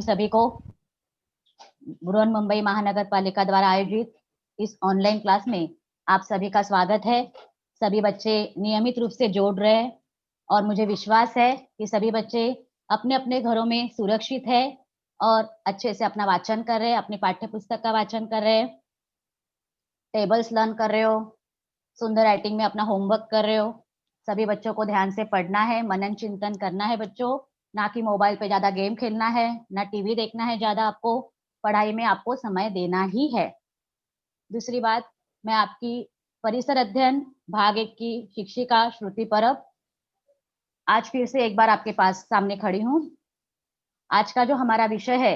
सभी को बृहन्मुंबई महानगर पालिका द्वारा आयोजित इस ऑनलाइन क्लास में आप सभी का स्वागत है। सभी बच्चे नियमित रूप से जोड़ रहे हैं और मुझे विश्वास है कि सभी बच्चे अपने अपने घरों में सुरक्षित है और अच्छे से अपना वाचन कर रहे हैं, अपनी पाठ्य पुस्तक का वाचन कर रहे हैं, टेबल्स लर्न कर रहे हो, सुंदर राइटिंग में अपना होमवर्क कर रहे हो। सभी बच्चों को ध्यान से पढ़ना है, मनन चिंतन करना है बच्चों, ना कि मोबाइल पे ज्यादा गेम खेलना है, ना टीवी देखना है ज्यादा। आपको पढ़ाई में आपको समय देना ही है। दूसरी बात, मैं आपकी परिसर अध्ययन भाग 1 की शिक्षिका श्रुति परब आज फिर से एक बार आपके पास सामने खड़ी हूँ। आज का जो हमारा विषय है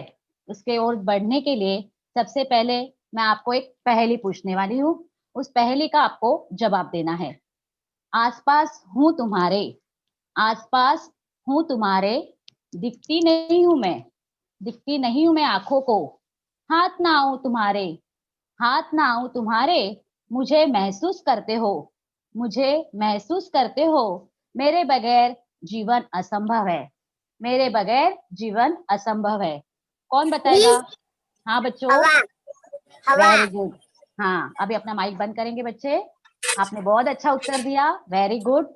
उसके ओर बढ़ने के लिए सबसे पहले मैं आपको एक पहेली पूछने वाली हूँ। उस पहेली का आपको जवाब देना है। आसपास हूँ तुम्हारे, आसपास हूँ तुम्हारे, दिखती नहीं हूँ मैं, दिखती नहीं हूँ मैं आंखों को, हाथ ना आऊं तुम्हारे, हाथ ना आऊं तुम्हारे, मुझे महसूस करते हो, मुझे महसूस करते हो, मेरे बगैर जीवन असंभव है, मेरे बगैर जीवन असंभव है। कौन बताएगा? हाँ बच्चों, वेरी गुड। हाँ, अभी अपना माइक बंद करेंगे बच्चे। आपने बहुत अच्छा उत्तर दिया, वेरी गुड।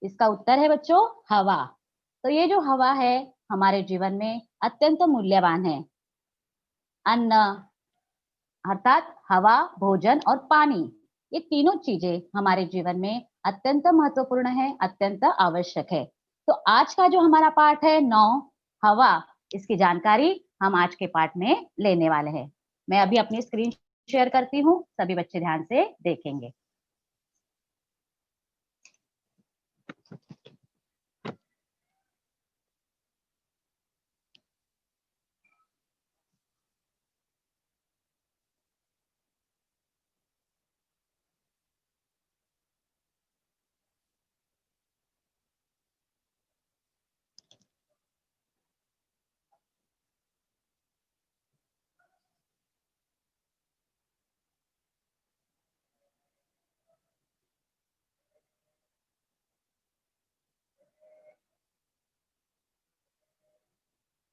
इसका उत्तर है बच्चों हवा। तो ये जो हवा है हमारे जीवन में अत्यंत मूल्यवान है। अन्न अर्थात हवा, भोजन और पानी, ये तीनों चीजें हमारे जीवन में अत्यंत महत्वपूर्ण है, अत्यंत आवश्यक है। तो आज का जो हमारा पाठ है 9 हवा, इसकी जानकारी हम आज के पाठ में लेने वाले हैं। मैं अभी अपनी स्क्रीन शेयर करती हूँ, सभी बच्चे ध्यान से देखेंगे।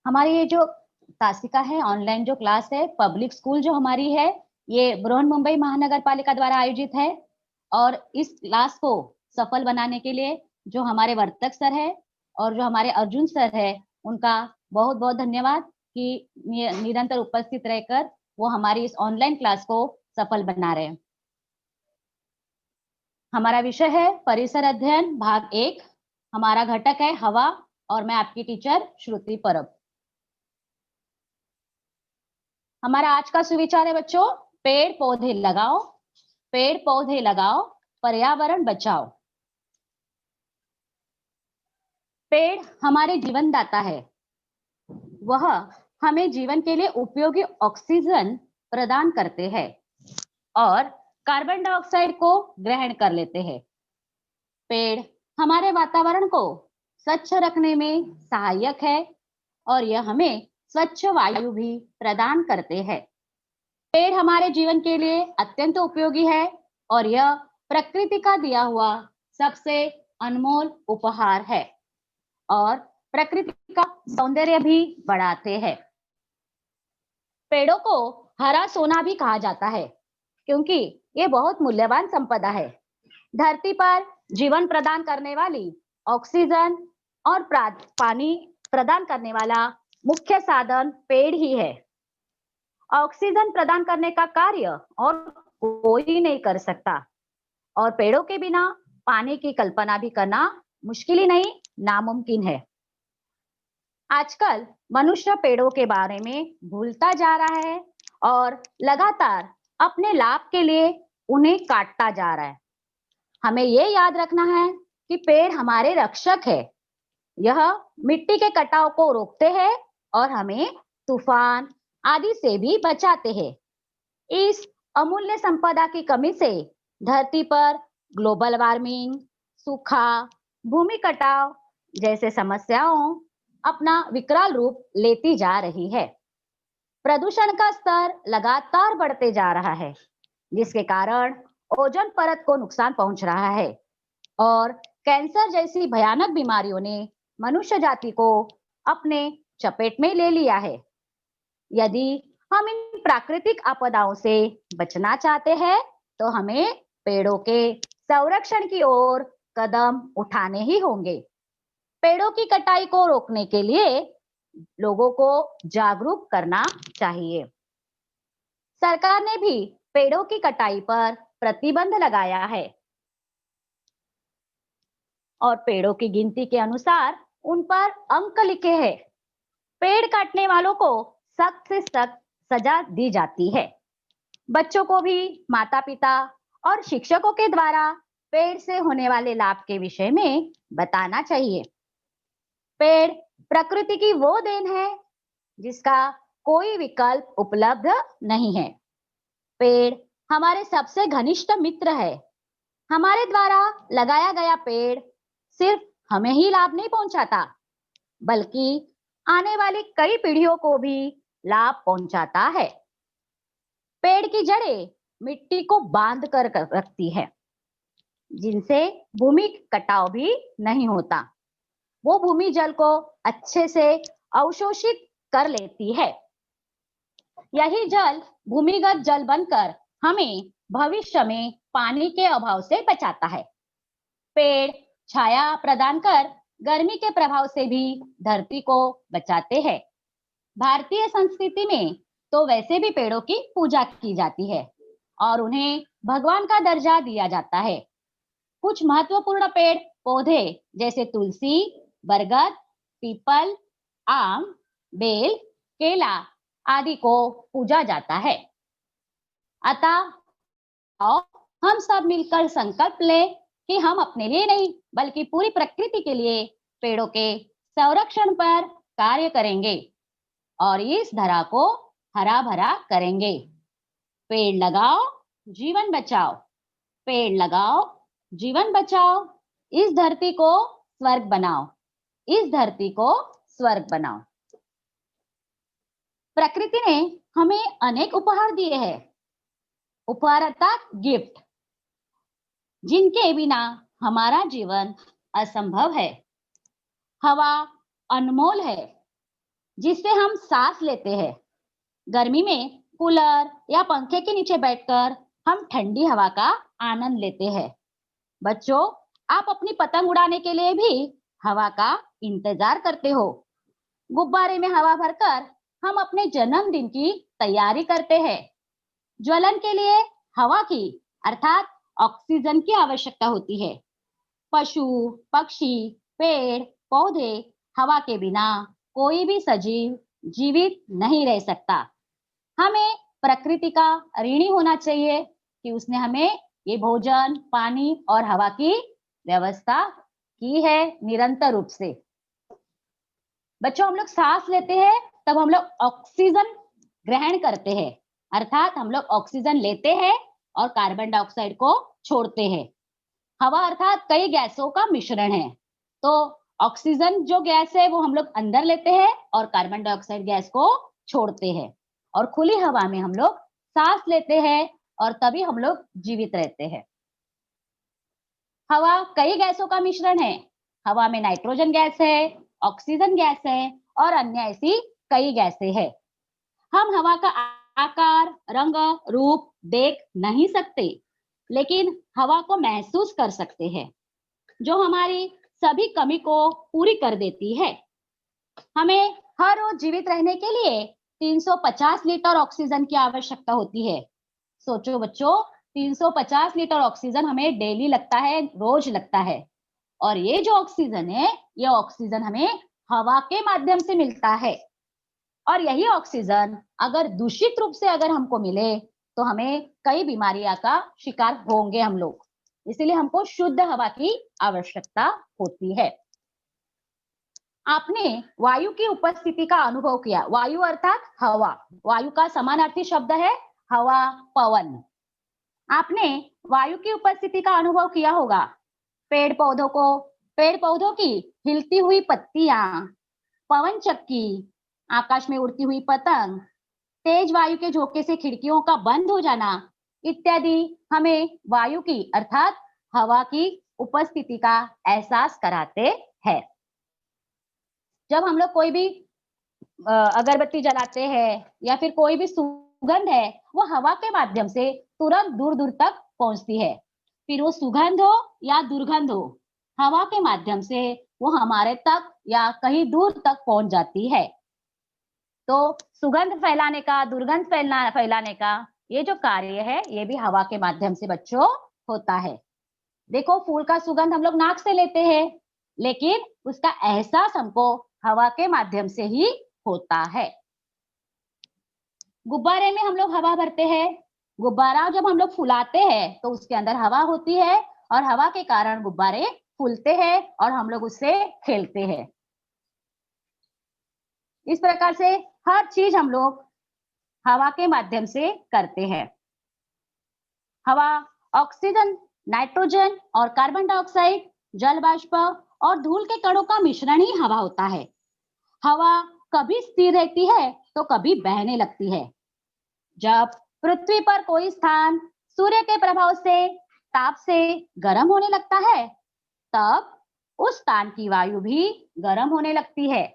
हमारी ये जो तासिका है, ऑनलाइन जो क्लास है, पब्लिक स्कूल जो हमारी है, ये बृहन्मुंबई महानगर पालिका द्वारा आयोजित है। और इस क्लास को सफल बनाने के लिए जो हमारे वर्तक सर है और जो हमारे अर्जुन सर है, उनका बहुत बहुत धन्यवाद कि निरंतर उपस्थित रहकर वो हमारी इस ऑनलाइन क्लास को सफल बना रहे हैं। हमारा विषय है परिसर अध्ययन भाग 1। हमारा घटक है हवा और मैं आपकी टीचर श्रुति परब। हमारा आज का सुविचार है बच्चों, पेड़ पौधे लगाओ, पेड़ पौधे लगाओ, पर्यावरण बचाओ। पेड़ हमारे जीवन दाता है, वह हमें जीवन के लिए उपयोगी ऑक्सीजन प्रदान करते हैं और कार्बन डाइऑक्साइड को ग्रहण कर लेते हैं। पेड़ हमारे वातावरण को स्वच्छ रखने में सहायक है और यह हमें स्वच्छ वायु भी प्रदान करते हैं। पेड़ हमारे जीवन के लिए अत्यंत उपयोगी है और यह प्रकृति का दिया हुआ सबसे अनमोल उपहार है और प्रकृति का सौंदर्य भी बढ़ाते हैं। पेड़ों को हरा सोना भी कहा जाता है क्योंकि ये बहुत मूल्यवान संपदा है। धरती पर जीवन प्रदान करने वाली ऑक्सीजन और पानी प्रदान करने वाला मुख्य साधन पेड़ ही है। ऑक्सीजन प्रदान करने का कार्य और कोई नहीं कर सकता और पेड़ों के बिना पानी की कल्पना भी करना मुश्किल ही नहीं, नामुमकिन है। आजकल मनुष्य पेड़ों के बारे में भूलता जा रहा है और लगातार अपने लाभ के लिए उन्हें काटता जा रहा है। हमें ये याद रखना है कि पेड़ हमारे रक्षक है। यह मिट्टी के कटाव को रोकते हैं और हमें तूफान आदि से भी बचाते हैं। इस अमूल्य संपदा की कमी से धरती पर ग्लोबल वार्मिंग, सूखा, भूमि कटाव जैसे समस्याओं अपना विकराल रूप लेती जा रही है। प्रदूषण का स्तर लगातार बढ़ते जा रहा है, जिसके कारण ओजोन परत को नुकसान पहुंच रहा है और कैंसर जैसी भयानक बीमारियों ने मनुष्य जाति को अपने चपेट में ले लिया है। यदि हम इन प्राकृतिक आपदाओं से बचना चाहते हैं तो हमें पेड़ों के संरक्षण की ओर कदम उठाने ही होंगे। पेड़ों की कटाई को रोकने के लिए लोगों को जागरूक करना चाहिए। सरकार ने भी पेड़ों की कटाई पर प्रतिबंध लगाया है और पेड़ों की गिनती के अनुसार उन पर अंक लिखे हैं। पेड़ काटने वालों को सख्त से सख्त सजा दी जाती है। बच्चों को भी माता-पिता और शिक्षकों के द्वारा पेड़ से होने वाले लाभ के विषय में बताना चाहिए। पेड़ प्रकृति की वो देन है जिसका कोई विकल्प उपलब्ध नहीं है। पेड़ हमारे सबसे घनिष्ठ मित्र है। हमारे द्वारा लगाया गया पेड़ सिर्फ हमें ही लाभ नहीं पहुंचाता, बल्कि आने वाली कई पीढ़ियों को भी लाभ पहुंचाता है। पेड़ की जड़ें मिट्टी को बांध कर रखती है, जिनसे भूमि कटाव भी नहीं होता। वो भूमि जल को अच्छे से अवशोषित कर लेती है। यही जल भूमिगत जल बनकर हमें भविष्य में पानी के अभाव से बचाता है। पेड़ छाया प्रदान कर गर्मी के प्रभाव से भी धरती को बचाते हैं। भारतीय संस्कृति में तो वैसे भी पेड़ों की पूजा की जाती है और उन्हें भगवान का दर्जा दिया जाता है। कुछ महत्वपूर्ण पेड़ पौधे जैसे तुलसी, बरगद, पीपल, आम, बेल, केला आदि को पूजा जाता है। अतः हम सब मिलकर संकल्प लें कि हम अपने लिए नहीं बल्कि पूरी प्रकृति के लिए पेड़ों के संरक्षण पर कार्य करेंगे और इस धरा को हरा भरा करेंगे। पेड़ लगाओ, जीवन बचाओ। पेड़ लगाओ, जीवन बचाओ। इस धरती को स्वर्ग बनाओ। इस धरती को स्वर्ग बनाओ। प्रकृति ने हमें अनेक उपहार दिए हैं। उपहार अर्थात गिफ्ट, जिनके बिना हमारा जीवन असंभव है। हवा अनमोल है, जिससे हम सांस लेते हैं। गर्मी में कूलर या पंखे के नीचे बैठकर हम ठंडी हवा का आनंद लेते हैं। बच्चों, आप अपनी पतंग उड़ाने के लिए भी हवा का इंतजार करते हो। गुब्बारे में हवा भरकर हम अपने जन्मदिन की तैयारी करते हैं। ज्वलन के लिए हवा की अर्थात ऑक्सीजन की आवश्यकता होती है। पशु, पक्षी, पेड़, पौधे हवा के बिना कोई भी सजीव जीवित नहीं रह सकता। हमें प्रकृति का ऋणी होना चाहिए कि उसने हमें ये भोजन, पानी और हवा की व्यवस्था की है निरंतर रूप से। बच्चों, हम लोग सांस लेते हैं तब हम लोग ऑक्सीजन ग्रहण करते हैं, अर्थात हम लोग ऑक्सीजन लेते हैं और कार्बन डाइऑक्साइड को छोड़ते हैं। हवा अर्थात कई गैसों का मिश्रण है। तो ऑक्सीजन जो गैस है वो हम लोग अंदर लेते हैं और कार्बन डाइऑक्साइड गैस को छोड़ते हैं और खुली हवा में हम लोग सांस लेते हैं और तभी हम लोग जीवित रहते हैं। हवा कई गैसों का मिश्रण है। हवा में नाइट्रोजन गैस है, ऑक्सीजन गैस है और अन्य ऐसी कई गैसें हैं। हम हवा का आकार, रंग, रूप देख नहीं सकते, लेकिन हवा को महसूस कर सकते हैं, जो हमारी सभी कमी को पूरी कर देती है। हमें हर रोज जीवित रहने के लिए 350 लीटर ऑक्सीजन की आवश्यकता होती है। सोचो बच्चों, 350 लीटर ऑक्सीजन हमें डेली लगता है, रोज लगता है। और ये जो ऑक्सीजन है, ये ऑक्सीजन हमें हवा के माध्यम से मिलता है। और यही ऑक्सीजन अगर दूषित रूप से अगर हमको मिले तो हमें कई बीमारियां का शिकार होंगे हम लोग। इसीलिए हमको शुद्ध हवा की आवश्यकता होती है। आपने वायु की उपस्थिति का अनुभव किया। वायु अर्थात हवा। वायु का समानार्थी शब्द है हवा, पवन। आपने वायु की उपस्थिति का अनुभव किया होगा। पेड़ पौधों की हिलती हुई पत्तियां, पवन चक्की, आकाश में उड़ती हुई पतंग, तेज वायु के झोंके से खिड़कियों का बंद हो जाना इत्यादि हमें वायु की अर्थात हवा की उपस्थिति का एहसास कराते हैं। जब हम लोग कोई भी अगरबत्ती जलाते हैं या फिर कोई भी सुगंध है, वो हवा के माध्यम से तुरंत दूर दूर तक पहुंचती है। फिर वो सुगंध हो या दुर्गंध हो, हवा के माध्यम से वो हमारे तक या कहीं दूर तक पहुंच जाती है। तो सुगंध फैलाने का, दुर्गंध फैलाने का ये जो कार्य है, ये भी हवा के माध्यम से बच्चों होता है। देखो, फूल का सुगंध हम लोग नाक से लेते हैं, लेकिन उसका एहसास हमको हवा के माध्यम से ही होता है। गुब्बारे में हम लोग हवा भरते हैं। गुब्बारा जब हम लोग फुलाते हैं तो उसके अंदर हवा होती है और हवा के कारण गुब्बारे फूलते हैं और हम लोग उससे खेलते हैं। इस प्रकार से हर चीज हम लोग हवा के माध्यम से करते हैं। हवा ऑक्सीजन, नाइट्रोजन और कार्बन डाइऑक्साइड, जल वाष्प और धूल के कणों का मिश्रण ही हवा होता है। हवा कभी स्थिर रहती है तो कभी बहने लगती है। जब पृथ्वी पर कोई स्थान सूर्य के प्रभाव से, ताप से गर्म होने लगता है, तब उस स्थान की वायु भी गर्म होने लगती है।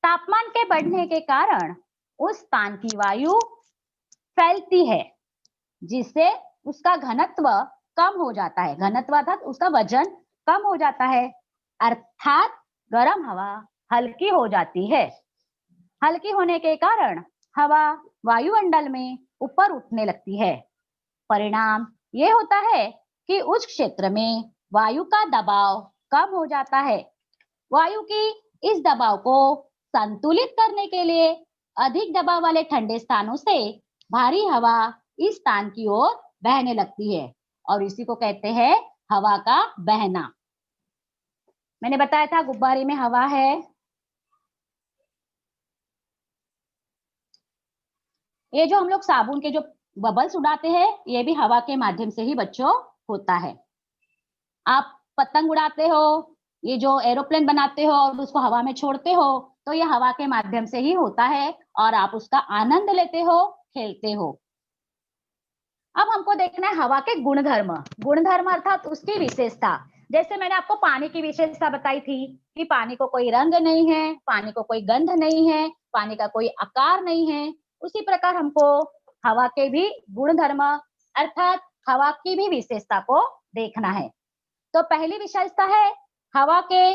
तापमान के बढ़ने के कारण उस स्थान की वायु फैलती है, जिससे उसका घनत्व कम हो जाता है। घनत्व अर्थात उसका वजन कम हो जाता है, अर्थात गर्म हवा हल्की हो जाती है। हल्की होने के कारण हवा वायुमंडल में ऊपर उठने लगती है। परिणाम ये होता है कि उस क्षेत्र में वायु का दबाव कम हो जाता है। वायु की इस दबाव को संतुलित करने के लिए अधिक दबाव वाले ठंडे स्थानों से भारी हवा इस स्थान की ओर बहने लगती है और इसी को कहते हैं हवा का बहना। मैंने बताया था गुब्बारे में हवा है। ये जो हम लोग साबुन के जो बबल्स उड़ाते हैं, ये भी हवा के माध्यम से ही बच्चों होता है। आप पतंग उड़ाते हो, ये जो एरोप्लेन बनाते हो और उसको हवा में छोड़ते हो, तो ये हवा के माध्यम से ही होता है और आप उसका आनंद लेते हो, खेलते हो। अब हमको देखना है हवा के गुणधर्म। गुणधर्म अर्थात उसकी विशेषता। जैसे मैंने आपको पानी की विशेषता बताई थी कि पानी को कोई रंग नहीं है, पानी को कोई गंध नहीं है, पानी का कोई आकार नहीं है। उसी प्रकार हमको हवा के भी गुणधर्म अर्थात हवा की भी विशेषता को देखना है। तो पहली विशेषता है हवा के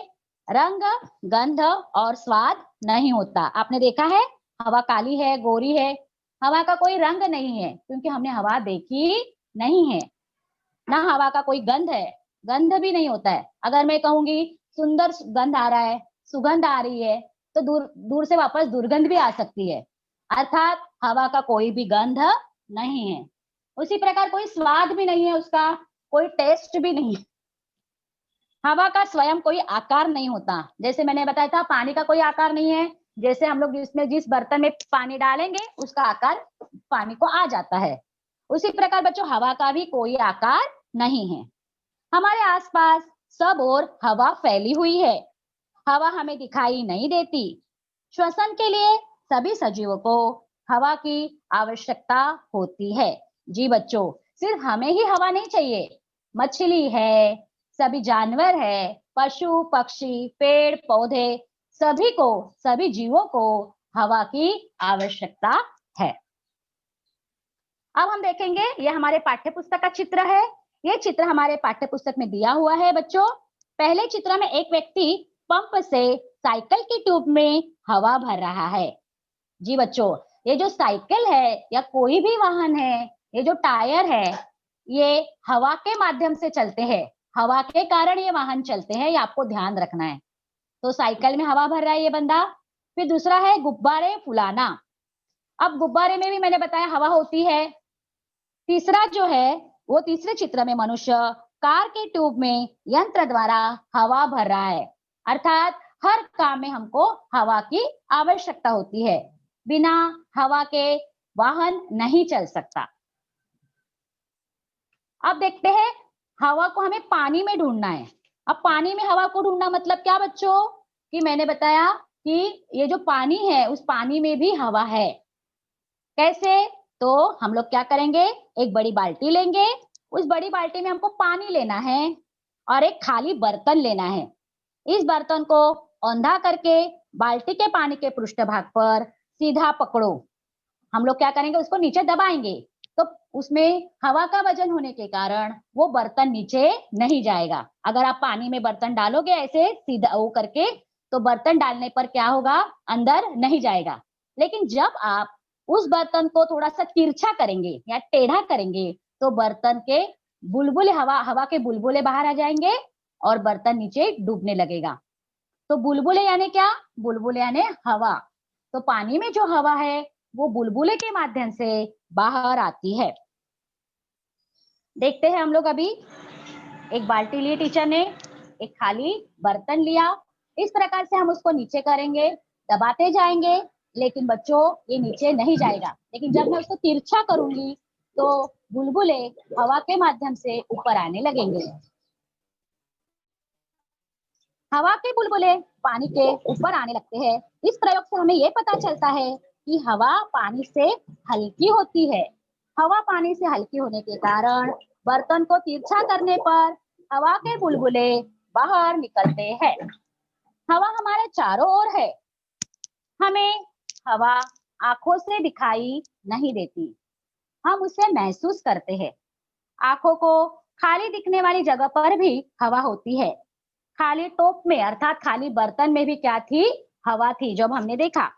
रंग, गंध और स्वाद नहीं होता। आपने देखा है हवा काली है, गोरी है, हवा का कोई रंग नहीं है क्योंकि हमने हवा देखी नहीं है। ना हवा का कोई गंध है, गंध भी नहीं होता है। अगर मैं कहूंगी सुंदर गंध आ रहा है, सुगंध आ रही है, तो दूर दूर से वापस दुर्गंध भी आ सकती है। अर्थात हवा का कोई भी गंध नहीं है। उसी प्रकार कोई स्वाद भी नहीं है, उसका कोई टेस्ट भी नहीं है। हवा का स्वयं कोई आकार नहीं होता। जैसे मैंने बताया था पानी का कोई आकार नहीं है। जैसे हम लोग जिसमें जिस बर्तन में पानी डालेंगे उसका आकार पानी को आ जाता है। उसी प्रकार बच्चों हवा का भी कोई आकार नहीं है। हमारे आसपास सब ओर हवा फैली हुई है। हवा हमें दिखाई नहीं देती। श्वसन के लिए सभी सजीवों को हवा की आवश्यकता होती है। जी बच्चों, सिर्फ हमें ही हवा नहीं चाहिए, मछली है, सभी जानवर है, पशु पक्षी, पेड़ पौधे, सभी को, सभी जीवों को हवा की आवश्यकता है। अब हम देखेंगे, ये हमारे पाठ्य पुस्तक का चित्र है। ये चित्र हमारे पाठ्य पुस्तक में दिया हुआ है बच्चों। पहले चित्र में एक व्यक्ति पंप से साइकिल की ट्यूब में हवा भर रहा है। जी बच्चों, ये जो साइकिल है या कोई भी वाहन है, ये जो टायर है, ये हवा के माध्यम से चलते हैं। हवा के कारण ये वाहन चलते हैं, ये आपको ध्यान रखना है। तो साइकिल में हवा भर रहा है ये बंदा। फिर दूसरा है गुब्बारे फुलाना। अब गुब्बारे में भी मैंने बताया हवा होती है। तीसरा जो है वो तीसरे चित्र में मनुष्य कार के ट्यूब में यंत्र द्वारा हवा भर रहा है। अर्थात हर काम में हमको हवा की आवश्यकता होती है। बिना हवा के वाहन नहीं चल सकता। अब देखते हैं हवा को हमें पानी में ढूंढना है। अब पानी में हवा को ढूंढना मतलब क्या बच्चों? कि मैंने बताया कि ये जो पानी है उस पानी में भी हवा है। कैसे? तो हम लोग क्या करेंगे, एक बड़ी बाल्टी लेंगे, उस बड़ी बाल्टी में हमको पानी लेना है और एक खाली बर्तन लेना है। इस बर्तन को औंधा करके बाल्टी के पानी के पृष्ठभाग पर सीधा पकड़ो। हम लोग क्या करेंगे, उसको नीचे दबाएंगे, तो उसमें हवा का वजन होने के कारण वो बर्तन नीचे नहीं जाएगा। अगर आप पानी में बर्तन डालोगे ऐसे सीधा वो करके, तो बर्तन डालने पर क्या होगा, अंदर नहीं जाएगा। लेकिन जब आप उस बर्तन को थोड़ा सा तिरछा करेंगे या टेढ़ा करेंगे, तो बर्तन के बुलबुले हवा के बुलबुले बाहर आ जाएंगे और बर्तन नीचे डूबने लगेगा। तो बुलबुले यानी क्या, बुलबुले यानी हवा। तो पानी में जो हवा है वो बुलबुले के माध्यम से बाहर आती है। देखते हैं हम लोग अभी। एक बाल्टी ली टीचर ने, एक खाली बर्तन लिया, इस प्रकार से हम उसको नीचे करेंगे, दबाते जाएंगे, लेकिन बच्चों ये नीचे नहीं जाएगा। लेकिन जब मैं उसको तिरछा करूंगी तो बुलबुले हवा के माध्यम से ऊपर आने लगेंगे। हवा के बुलबुले पानी के ऊपर आने लगते हैं। इस प्रयोग से हमें ये पता चलता है कि हवा पानी से हल्की होती है। हवा पानी से हल्की होने के कारण बर्तन को तिरछा करने पर हवा के बुलबुले बाहर निकलते हैं। हवा हमारे चारों ओर है। हमें हवा आंखों से दिखाई नहीं देती, हम उसे महसूस करते हैं। आंखों को खाली दिखने वाली जगह पर भी हवा होती है। खाली टोप में अर्थात खाली बर्तन में भी क्या थी, हवा थी, जब हमने देखा।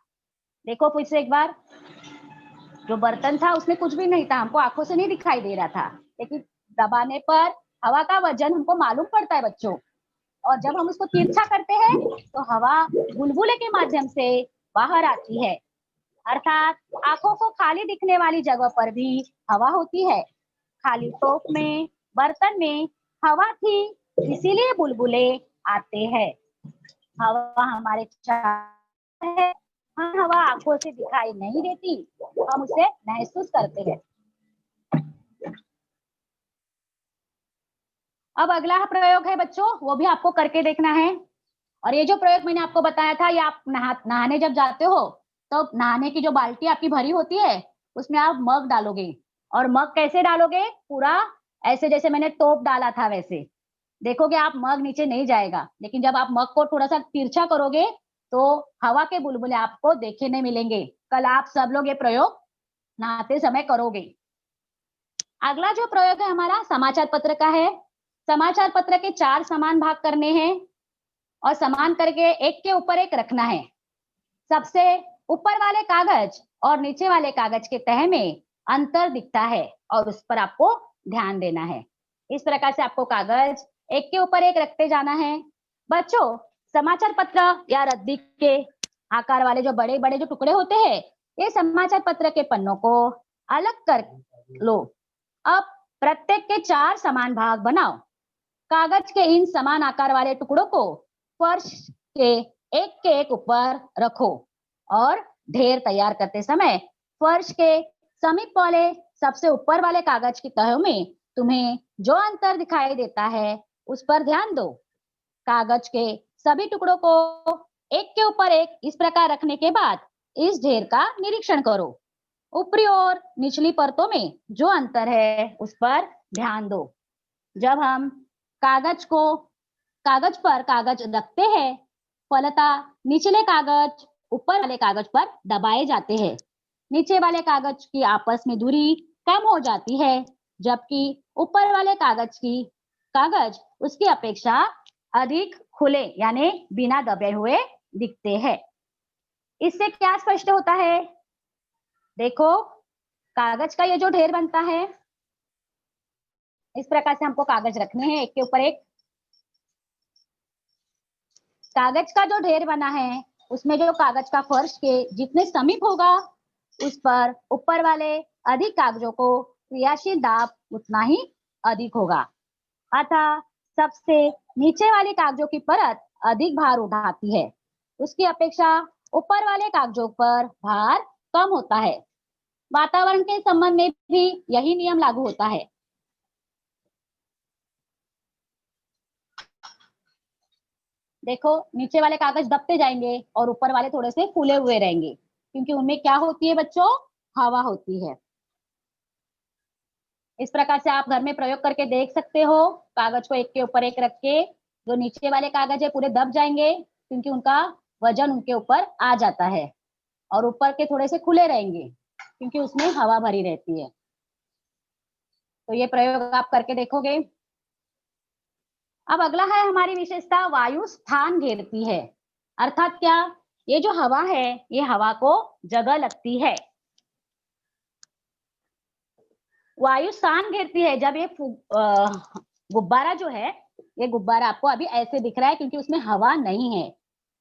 देखो फिर से एक बार, जो बर्तन था उसमें कुछ भी नहीं था, हमको आंखों से नहीं दिखाई दे रहा था, लेकिन दबाने पर हवा का वजन हमको मालूम पड़ता है बच्चों। और जब हम उसको तिरछा करते हैं तो हवा बुलबुले के माध्यम से बाहर आती है। अर्थात आंखों को खाली दिखने वाली जगह पर भी हवा होती है। खाली टोप में बर्तन में हवा थी, इसीलिए बुलबुले आते हैं। हवा हमारे चारों है, हम हवा आंखों से दिखाई नहीं देती, हम उसे महसूस करते हैं। अब अगला प्रयोग है बच्चों, वो भी आपको करके देखना है। और ये जो प्रयोग मैंने आपको बताया था, ये आप नहाने जब जाते हो तो नहाने की जो बाल्टी आपकी भरी होती है उसमें आप मग डालोगे। और मग कैसे डालोगे, पूरा ऐसे जैसे मैंने टोप डाला था वैसे। देखोगे आप मग नीचे नहीं जाएगा, लेकिन जब आप मग को थोड़ा सा तिरछा करोगे तो हवा के बुलबुले आपको देखने मिलेंगे। कल आप सब लोग ये प्रयोग नहाते समय करोगे। अगला जो प्रयोग है हमारा समाचार पत्र का है। समाचार पत्र के 4 समान भाग करने हैं और समान करके एक के ऊपर एक रखना है। सबसे ऊपर वाले कागज और नीचे वाले कागज के तह में अंतर दिखता है और उस पर आपको ध्यान देना है। इस प्रकार से आपको कागज एक के ऊपर एक रखते जाना है। बच्चों, समाचार पत्र या रद्दी के आकार वाले जो बड़े बड़े जो टुकड़े होते हैं, ये समाचार पत्र के पन्नों को अलग कर लो। अब प्रत्येक के 4 समान भाग बनाओ। कागज के इन समान आकार वाले टुकड़ों को फर्श के एक ऊपर रखो और ढेर तैयार करते समय फर्श के समीप वाले सबसे ऊपर वाले कागज की तह में तुम्हें जो अंतर दिखाई देता है उस पर ध्यान दो। कागज के सभी टुकड़ों को एक के ऊपर एक इस प्रकार रखने के बाद इस ढेर का निरीक्षण करो। ऊपरी और निचली परतों में जो अंतर है उस पर ध्यान दो। जब हम कागज पर कागज रखते हैं, फलतः निचले कागज ऊपर वाले कागज पर दबाए जाते हैं। नीचे वाले कागज की आपस में दूरी कम हो जाती है, जबकि ऊपर वाले कागज उसकी अपेक्षा अधिक खुले यानी बिना दबे हुए दिखते हैं। इससे क्या स्पष्ट होता है, देखो कागज का ये जो ढेर बनता है, इस प्रकार से हमको कागज रखने हैं एक के ऊपर एक। कागज का जो ढेर बना है उसमें जो कागज का फर्श के जितने समीप होगा उस पर ऊपर वाले अधिक कागजों को क्रियाशील दाब उतना ही अधिक होगा। अतः सबसे नीचे वाले कागजों की परत अधिक भार उठाती है, उसकी अपेक्षा ऊपर वाले कागजों पर भार कम होता है। वातावरण के संबंध में भी यही नियम लागू होता है। देखो नीचे वाले कागज दबते जाएंगे और ऊपर वाले थोड़े से फूले हुए रहेंगे, क्योंकि उनमें क्या होती है बच्चों, हवा होती है। इस प्रकार से आप घर में प्रयोग करके देख सकते हो। कागज को एक के ऊपर एक रख के जो नीचे वाले कागज है पूरे दब जाएंगे, क्योंकि उनका वजन उनके ऊपर आ जाता है और ऊपर के थोड़े से खुले रहेंगे क्योंकि उसमें हवा भरी रहती है। तो ये प्रयोग आप करके देखोगे। अब अगला है हमारी विशेषता, वायु स्थान घेरती है। अर्थात क्या, ये जो हवा है ये हवा को जगह लगती है। वायु स्थान घेरती है। जब ये गुब्बारा जो है, ये गुब्बारा आपको अभी ऐसे दिख रहा है क्योंकि उसमें हवा नहीं है,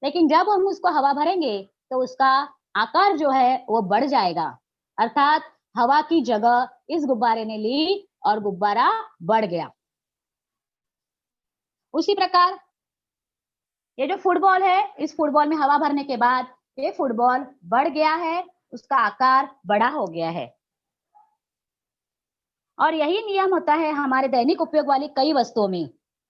लेकिन जब हम उसको हवा भरेंगे तो उसका आकार जो है वो बढ़ जाएगा। अर्थात हवा की जगह इस गुब्बारे ने ली और गुब्बारा बढ़ गया। उसी प्रकार ये जो फुटबॉल है, इस फुटबॉल में हवा भरने के बाद ये फुटबॉल बढ़ गया है, उसका आकार बड़ा हो गया है। और यही नियम होता है हमारे दैनिक उपयोग वाली कई वस्तुओं में।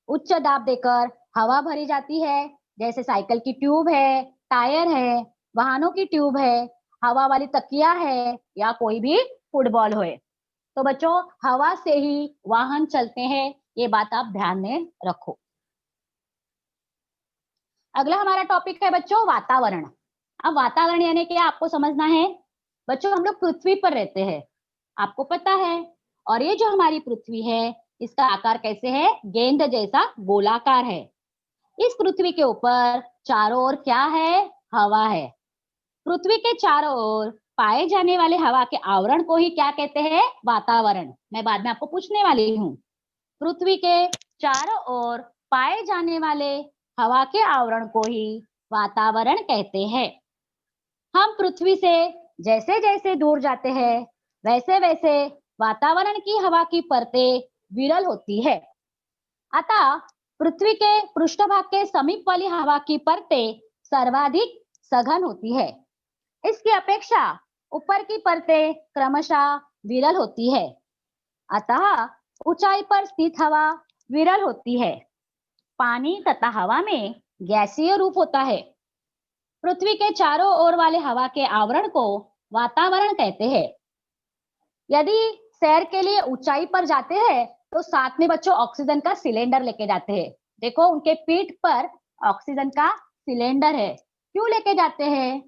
उच्च दाब देकर हवा भरी जाती है, जैसे साइकिल की ट्यूब है, टायर है, वाहनों की ट्यूब है, हवा वाली तकिया है या कोई भी फुटबॉल हो। तो बच्चों, हवा से ही वाहन चलते हैं, ये बात आप ध्यान में रखो। अगला हमारा टॉपिक है बच्चों वातावरण। अब वातावरण यानी क्या आपको समझना है। बच्चों, हम लोग पृथ्वी पर रहते हैं, आपको पता है। और ये जो हमारी पृथ्वी है इसका आकार कैसे है, गेंद जैसा गोलाकार है। इस पृथ्वी के ऊपर चारों ओर क्या है, हवा है। पृथ्वी के चारों ओर पाए जाने वाले हवा के आवरण को ही क्या कहते हैं, वातावरण। मैं बाद में आपको पूछने वाली हूँ। पृथ्वी के चारों ओर पाए जाने वाले हवा के आवरण को ही वातावरण कहते हैं। हम पृथ्वी से जैसे जैसे दूर जाते हैं वैसे वैसे वातावरण की हवा की परतें विरल होती है। अतः पृथ्वी के पृष्ठभाग के समीप वाली हवा की परतें सर्वाधिक सघन होती है। इसकी अपेक्षा ऊपर की परतें क्रमशः विरल होती है। अतः ऊंचाई पर स्थित हवा विरल होती है। पानी तथा हवा में गैसीय रूप होता है। पृथ्वी के चारों ओर वाले हवा के आवरण को वातावरण कहते हैं। यदि सैर के लिए ऊंचाई पर जाते हैं तो साथ में बच्चों ऑक्सीजन का सिलेंडर लेके जाते हैं। देखो उनके पीठ पर ऑक्सीजन का सिलेंडर है। क्यों लेके जाते हैं?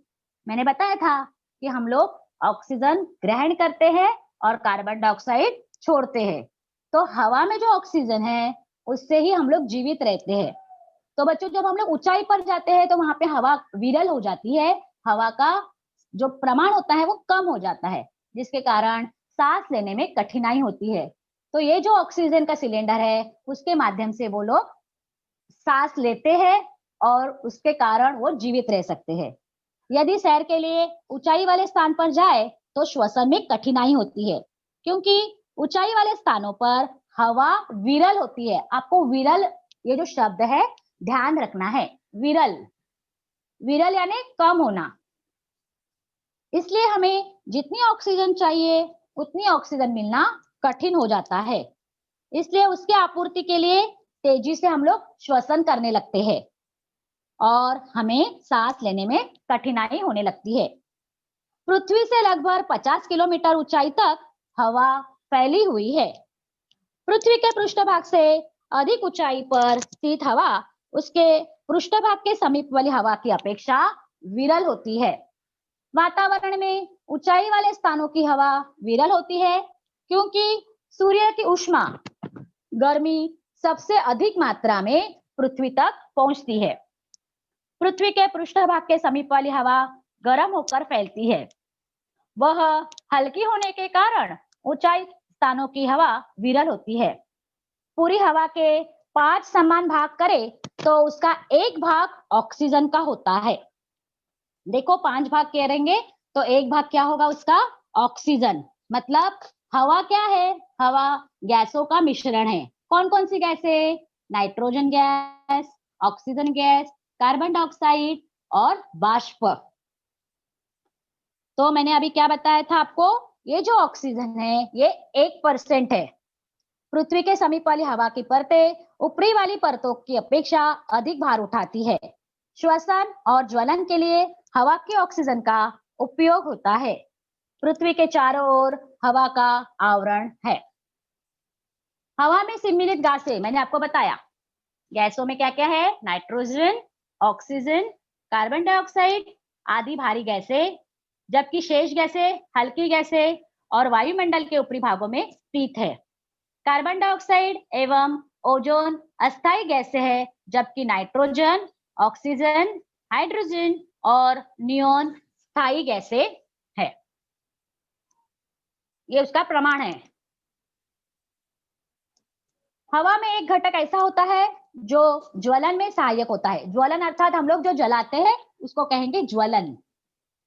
मैंने बताया था कि हम लोग ऑक्सीजन ग्रहण करते हैं और कार्बन डाइऑक्साइड छोड़ते हैं। तो हवा में जो ऑक्सीजन है उससे ही हम लोग जीवित रहते हैं। तो बच्चों, जब हम लोग ऊंचाई पर जाते हैं तो वहां पे हवा विरल हो जाती है, हवा का जो प्रमाण होता है वो कम हो जाता है, जिसके कारण सांस लेने में कठिनाई होती है। तो ये जो ऑक्सीजन का सिलेंडर है उसके माध्यम से वो लोग सांस लेते हैं और उसके कारण वो जीवित रह सकते हैं। यदि सैर के लिए ऊंचाई वाले स्थान पर जाए तो श्वसन में कठिनाई होती है, क्योंकि ऊंचाई वाले स्थानों पर हवा विरल होती है। आपको विरल, ये जो शब्द है ध्यान रखना है। विरल, विरल यानी कम होना। इसलिए हमें जितनी ऑक्सीजन चाहिए उतनी ऑक्सीजन मिलना कठिन हो जाता है। इसलिए उसकी आपूर्ति के लिए तेजी से हम लोग श्वसन करने लगते हैं और हमें सांस लेने में कठिनाई होने लगती है। पृथ्वी से लगभग 50 किलोमीटर ऊंचाई तक हवा फैली हुई है। पृथ्वी के पृष्ठभाग से अधिक ऊंचाई पर स्थित हवा उसके पृष्ठभाग के समीप वाली हवा की अपेक्षा विरल होती है। वातावरण में ऊंचाई वाले स्थानों की हवा विरल होती है क्योंकि सूर्य की ऊष्मा, गर्मी सबसे अधिक मात्रा में पृथ्वी तक पहुंचती है। पृथ्वी के पृष्ठभाग के समीप वाली हवा गर्म होकर फैलती है। वह हल्की होने के कारण ऊंचाई स्थानों की हवा विरल होती है। पूरी हवा के 5 समान भाग करें तो उसका एक भाग ऑक्सीजन का होता है। देखो 5 भाग करेंगे तो एक भाग क्या होगा उसका, ऑक्सीजन। मतलब हवा क्या है, हवा गैसों का मिश्रण है। कौन कौन सी गैसें? Nitrogen gas, oxygen gas, carbon dioxide और वाष्प। तो मैंने अभी क्या बताया था आपको, ये जो ऑक्सीजन है ये 1% है। पृथ्वी के समीप वाली हवा की परतें ऊपरी वाली परतों की अपेक्षा अधिक भार उठाती है। श्वसन और ज्वलन के लिए हवा के ऑक्सीजन का उपयोग होता है। पृथ्वी के चारों ओर हवा का आवरण है। हवा में सम्मिलित गैसें मैंने आपको बताया। गैसों में क्या क्या है? नाइट्रोजन, ऑक्सीजन, कार्बन डाइऑक्साइड आदि भारी गैसें, जबकि शेष गैसें हल्की गैसें और वायुमंडल के ऊपरी भागों में स्थित है। कार्बन डाइऑक्साइड एवं ओजोन अस्थायी गैसें है, जबकि नाइट्रोजन, ऑक्सीजन, हाइड्रोजन और नियोन स्थायी गैसें है। ये उसका प्रमाण है। हवा में एक घटक ऐसा होता है जो ज्वलन में सहायक होता है। ज्वलन अर्थात हम लोग जो जलाते हैं उसको कहेंगे ज्वलन।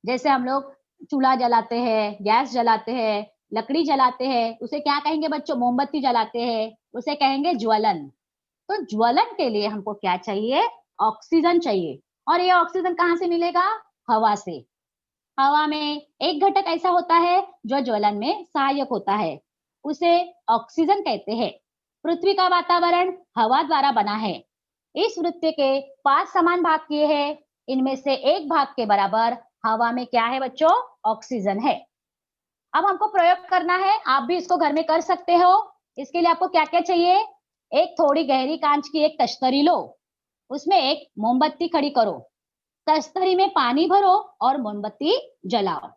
जैसे हम लोग चूल्हा जलाते हैं, गैस जलाते हैं, लकड़ी जलाते हैं, उसे क्या कहेंगे बच्चों? मोमबत्ती जलाते हैं, उसे कहेंगे ज्वलन। तो ज्वलन के लिए हमको क्या चाहिए? ऑक्सीजन चाहिए। और ये ऑक्सीजन कहाँ से मिलेगा? हवा से। हवा में एक घटक ऐसा होता है जो ज्वलन में सहायक होता है, उसे ऑक्सीजन कहते हैं। पृथ्वी का वातावरण हवा द्वारा बना है। इस वृत्त के 5 समान भाग किए हैं, इनमें से एक भाग के बराबर हवा में क्या है बच्चों? ऑक्सीजन है। अब हमको प्रयोग करना है, आप भी इसको घर में कर सकते हो। इसके लिए आपको क्या क्या चाहिए? एक थोड़ी गहरी कांच की एक तश्तरी लो, उसमें एक मोमबत्ती खड़ी करो, तश्तरी में पानी भरो और मोमबत्ती जलाओ।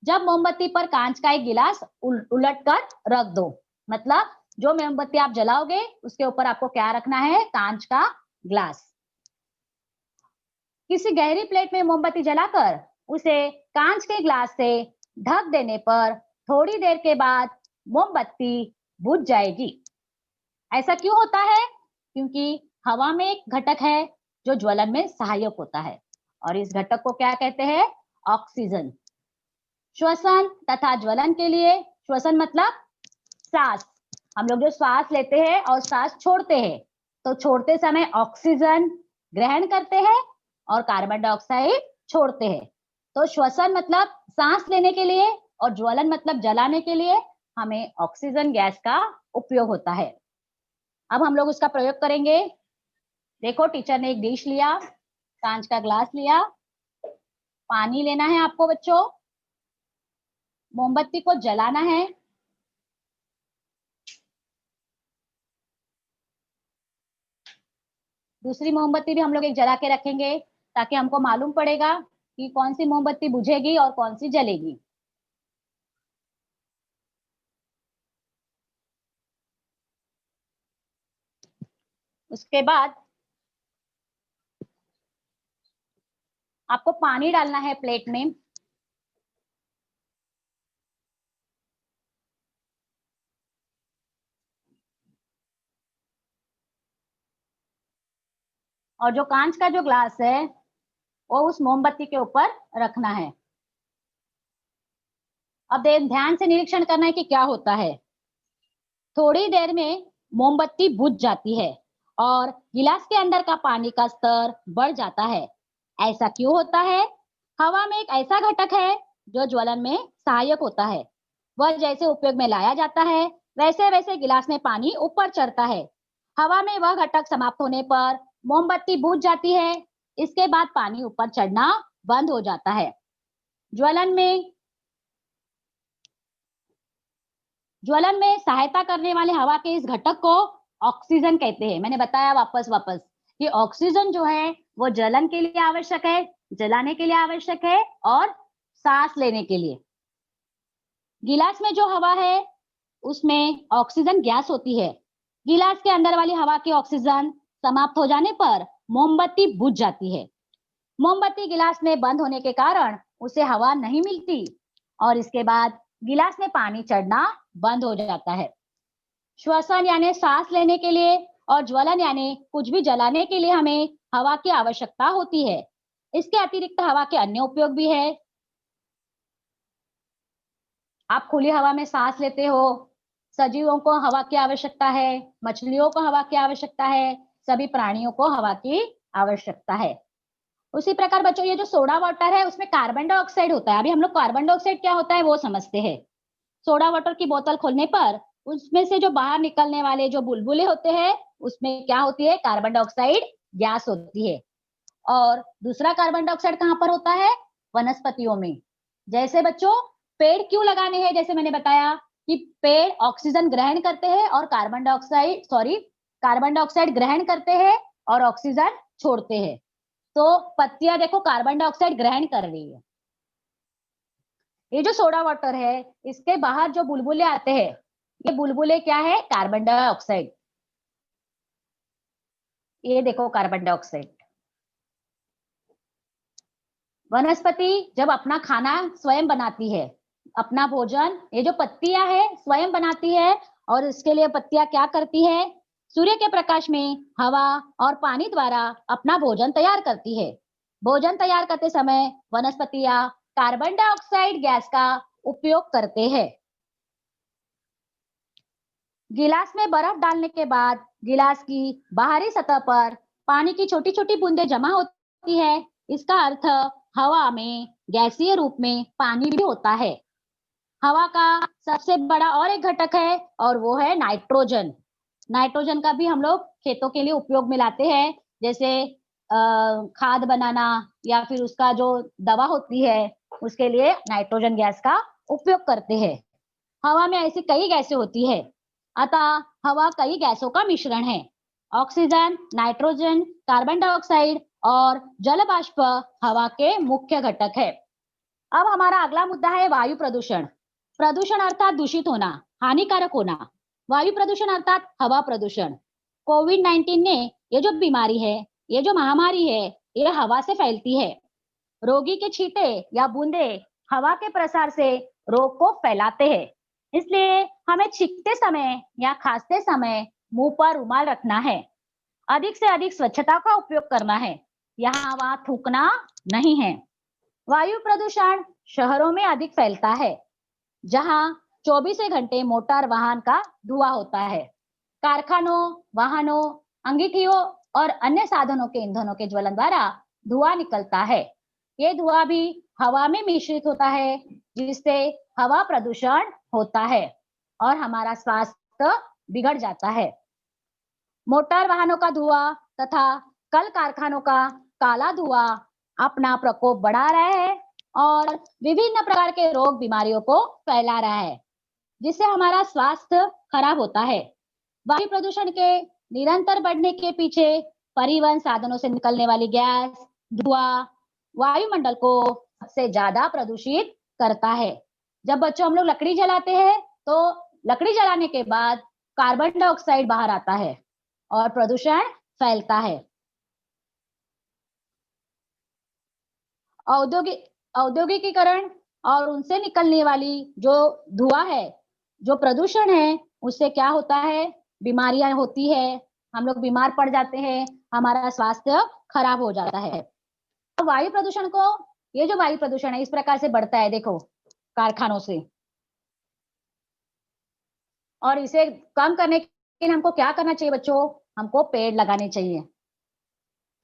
जब मोमबत्ती पर कांच का एक गिलास उलट कर रख दो, मतलब जो मोमबत्ती आप जलाओगे उसके ऊपर आपको क्या रखना है? कांच का ग्लास। किसी गहरी प्लेट में मोमबत्ती जलाकर उसे कांच के ग्लास से ढक देने पर थोड़ी देर के बाद मोमबत्ती बुझ जाएगी। ऐसा क्यों होता है? क्योंकि हवा में एक घटक है जो ज्वलन में सहायक होता है, और इस घटक को क्या कहते हैं? ऑक्सीजन। श्वसन तथा ज्वलन के लिए, श्वसन मतलब सांस, हम लोग जो श्वास लेते हैं और सांस छोड़ते हैं, तो छोड़ते समय ऑक्सीजन ग्रहण करते हैं और कार्बन डाइऑक्साइड छोड़ते हैं। तो श्वसन मतलब सांस लेने के लिए और ज्वलन मतलब जलाने के लिए हमें ऑक्सीजन गैस का उपयोग होता है। अब हम लोग उसका प्रयोग करेंगे। देखो, टीचर ने एक डिश लिया, कांच का ग्लास लिया, पानी लेना है आपको बच्चों, मोमबत्ती को जलाना है। दूसरी मोमबत्ती भी हम लोग एक जला के रखेंगे ताकि हमको मालूम पड़ेगा कि कौन सी मोमबत्ती बुझेगी और कौन सी जलेगी। उसके बाद आपको पानी डालना है प्लेट में। और जो कांच का जो ग्लास है वो उस मोमबत्ती के ऊपर रखना है। अब ध्यान से निरीक्षण करना है कि क्या होता है। थोड़ी देर में मोमबत्ती बुझ जाती है और गिलास के अंदर का पानी का स्तर बढ़ जाता है। ऐसा क्यों होता है? हवा में एक ऐसा घटक है जो ज्वलन में सहायक होता है। वह जैसे उपयोग में लाया जाता है वैसे वैसे गिलास में पानी ऊपर चढ़ता है। हवा में वह घटक समाप्त होने पर मोमबत्ती बुझ जाती है। इसके बाद पानी ऊपर चढ़ना बंद हो जाता है। ज्वलन में सहायता करने वाले हवा के इस घटक को ऑक्सीजन कहते हैं। मैंने बताया वापस कि ऑक्सीजन जो है वो जलन के लिए आवश्यक है, जलाने के लिए आवश्यक है और सांस लेने के लिए। गिलास में जो हवा है उसमें ऑक्सीजन गैस होती है। गिलास के अंदर वाली हवा की ऑक्सीजन समाप्त हो जाने पर मोमबत्ती बुझ जाती है। मोमबत्ती गिलास में बंद होने के कारण उसे हवा नहीं मिलती और इसके बाद गिलास में पानी चढ़ना बंद हो जाता है। श्वसन यानी सांस लेने के लिए और ज्वलन यानी कुछ भी जलाने के लिए हमें हवा की आवश्यकता होती है। इसके अतिरिक्त हवा के अन्य उपयोग भी है। आप खुली हवा में सांस लेते हो, सजीवों को हवा की आवश्यकता है, मछलियों को हवा की आवश्यकता है, सभी प्राणियों को हवा की आवश्यकता है। उसी प्रकार बच्चों, ये जो सोडा वाटर है उसमें कार्बन डाइऑक्साइड होता है। अभी हम लोग कार्बन डाइऑक्साइड क्या होता है वो समझते हैं। सोडा वाटर की बोतल खोलने पर उसमें से जो बाहर निकलने वाले जो बुलबुले होते हैं उसमें क्या होती है? कार्बन डाइऑक्साइड गैस होती है। और दूसरा कार्बन डाइऑक्साइड कहाँ पर होता है? वनस्पतियों में। जैसे बच्चों, पेड़ क्यों लगाने हैं? जैसे मैंने बताया कि पेड़ ऑक्सीजन ग्रहण करते हैं और कार्बन डाइऑक्साइड ग्रहण करते हैं और ऑक्सीजन छोड़ते हैं। तो पत्तियां देखो कार्बन डाइऑक्साइड ग्रहण कर रही है। ये जो सोडा वाटर है, इसके बाहर जो बुलबुले आते हैं, ये बुलबुले क्या है? Carbon dioxide. ये देखो कार्बन डाइऑक्साइड। वनस्पति जब अपना खाना स्वयं बनाती है, अपना भोजन, ये जो पत्तियां है स्वयं बनाती है, और इसके लिए पत्तियां क्या करती है? सूर्य के प्रकाश में हवा और पानी द्वारा अपना भोजन तैयार करती है। भोजन तैयार करते समय वनस्पतियां कार्बन डाइऑक्साइड गैस का उपयोग करते हैं। गिलास में बर्फ डालने के बाद गिलास की बाहरी सतह पर पानी की छोटी छोटी बूंदें जमा होती है। इसका अर्थ हवा में गैसीय रूप में पानी भी होता है। हवा का सबसे बड़ा और एक घटक है, और वो है नाइट्रोजन। नाइट्रोजन का भी हम लोग खेतों के लिए उपयोग में लाते हैं, जैसे खाद बनाना या फिर उसका जो दवा होती है, उसके लिए नाइट्रोजन गैस का उपयोग करते हैं। हवा में ऐसी कई गैसें होती है, अतः हवा कई गैसों का मिश्रण है। ऑक्सीजन, नाइट्रोजन, कार्बन डाइऑक्साइड और जल वाष्प हवा के मुख्य घटक है। अब हमारा अगला मुद्दा है वायु प्रदूषण। प्रदूषण अर्थात दूषित होना, हानिकारक होना। वायु प्रदूषण अर्थात हवा प्रदूषण। कोविड-19 ने ये जो बीमारी है, ये जो महामारी है, ये हवा से फैलती है। रोगी के छींटे या बूंदे हवा के प्रसार से रोग को फैलाते हैं। इसलिए हमें छींकते समय या खांसते समय मुंह पर रुमाल रखना है। अधिक से अधिक स्वच्छता का उपयोग करना है। यहाँ वहाँ थूकना नहीं है। वायु प्रदूषण शहरों में अधिक फैलता है, जहां 24 घंटे मोटर वाहन का धुआं होता है। कारखानों, वाहनों, अंगीठियों और अन्य साधनों के ईंधनों के ज्वलन द्वारा धुआं निकलता है। ये धुआं भी हवा में मिश्रित होता है, जिससे हवा प्रदूषण होता है और हमारा स्वास्थ्य बिगड़ जाता है। मोटर वाहनों का धुआं तथा कल कारखानों का काला धुआं अपना प्रकोप बढ़ा रहा है और विभिन्न प्रकार के रोग बीमारियों को फैला रहा है, जिससे हमारा स्वास्थ्य खराब होता है। वायु प्रदूषण के निरंतर बढ़ने के पीछे परिवहन साधनों से निकलने वाली गैस, धुआं वायुमंडल को सबसे ज्यादा प्रदूषित करता है। जब बच्चों हम लोग लकड़ी जलाते हैं, तो लकड़ी जलाने के बाद कार्बन डाइऑक्साइड बाहर आता है और प्रदूषण फैलता है। औद्योगिकीकरण और उनसे निकलने वाली जो धुआं है, जो प्रदूषण है, उससे क्या होता है? बीमारियां होती है, हम लोग बीमार पड़ जाते हैं, हमारा स्वास्थ्य खराब हो जाता है। तो वायु प्रदूषण को, ये जो वायु प्रदूषण है इस प्रकार से बढ़ता है, देखो, कारखानों से। और इसे कम करने के लिए हमको क्या करना चाहिए बच्चों? हमको पेड़ लगाने चाहिए।